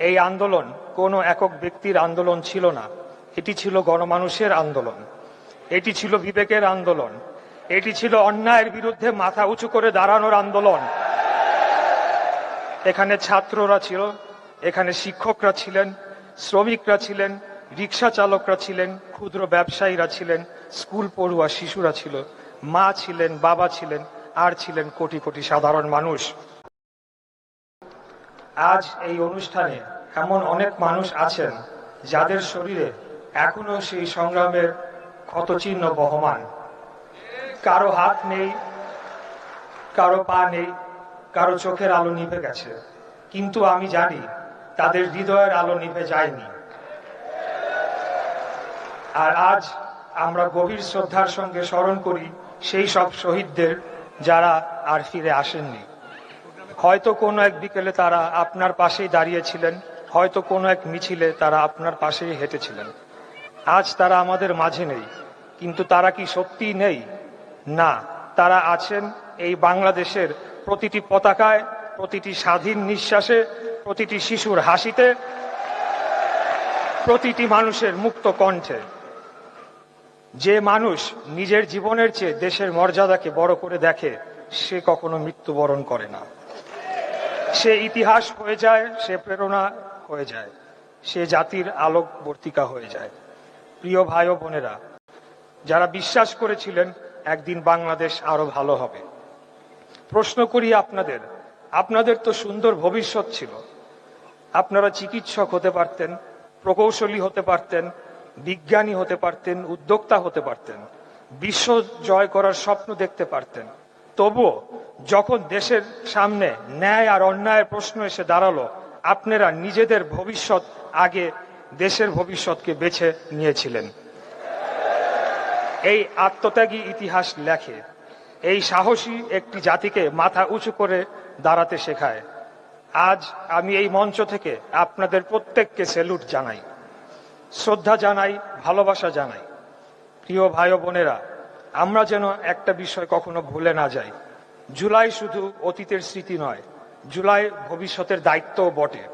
এই আন্দোলন কোনো একক ব্যক্তির আন্দোলন ছিল না, এটি ছিল গণমানুষের আন্দোলন, এটি ছিল বিবেকের আন্দোলন, এটি ছিল অন্যায়ের বিরুদ্ধে মাথা উঁচু করে দাঁড়ানোর আন্দোলন। এখানে ছাত্ররা ছিল, এখানে শিক্ষকরা ছিলেন, শ্রমিকরা ছিলেন, রিক্সা চালকরা ছিলেন, ক্ষুদ্র ব্যবসায়ীরা ছিলেন, স্কুল পড়ুয়া শিশুরা ছিল, মা ছিলেন, বাবা ছিলেন, আর ছিলেন কোটি কোটি সাধারণ মানুষ। আজ এই অনুষ্ঠানে এমন অনেক মানুষ আছেন যাদের শরীরে এখনো সেই সংগ্রামের ক্ষতচিহ্ন বহমান। কারো হাত নেই, কারো পা নেই, কারো চোখের আলো নিভে গেছে, কিন্তু আমি জানি তাদের হৃদয়ের আলো নিভে যায়নি। আর আজ আমরা গভীর শ্রদ্ধার সঙ্গে স্মরণ করি সেই সব শহীদদের যারা আর ফিরে আসেননি। হয়তো কোনো এক বিকেলে তারা আপনার পাশেই দাঁড়িয়েছিলেন, হয়তো কোনো এক মিছিলে তারা আপনার পাশেই হেঁটেছিলেন। আজ তারা আমাদের মাঝে নেই, কিন্তু তারা কি সত্যিই নেই? না, তারা আছেন এই বাংলাদেশের প্রতিটি পতাকায়, প্রতিটি স্বাধীন নিঃশ্বাসে, প্রতিটি শিশুর হাসিতে, প্রতিটি মানুষের মুক্ত কণ্ঠে। যে মানুষ নিজের জীবনের চেয়ে দেশের মর্যাদাকে বড় করে দেখে, সে কখনো মৃত্যুবরণ করে না। সে ইতিহাস হয়ে যায়, সে প্রেরণা হয়ে যায়, সে জাতির আলোকবর্তিকা হয়ে যায়। প্রিয় ভাই ও বোনেরা, যারা বিশ্বাস করেছিলেন একদিন বাংলাদেশ আরো ভালো হবে, প্রশ্ন করি আপনাদের তো সুন্দর ভবিষ্যৎ ছিল। আপনারা চিকিৎসক হতে পারতেন, প্রকৌশলী হতে পারতেন, বিজ্ঞানী হতে পারতেন, উদ্যোক্তা হতে পারতেন, বিশ্ব জয় করার স্বপ্ন দেখতে পারতেন। তবুও যখন দেশের সামনে ন্যায় আর অন্যায়ের প্রশ্ন এসে দাঁড়ালো, আপনারা নিজেদের ভবিষ্যৎ আগে দেশের ভবিষ্যৎকে বেছে নিয়েছিলেন। এই আত্মত্যাগী ইতিহাস লেখে, এই সাহসী একটি জাতিকে মাথা উঁচু করে দাঁড়াতে শেখায়। আজ আমি এই মঞ্চ থেকে আপনাদের প্রত্যেককে স্যালুট জানাই, শ্রদ্ধা জানাই, ভালোবাসা জানাই। প্রিয় ভাই ও বোনেরা, আমরা যেন একটা বিষয় কখনো ভুলে না যাই। জুলাই শুধু অতীতের স্মৃতি নয়, জুলাই ভবিষ্যতের দায়িত্বও বটে।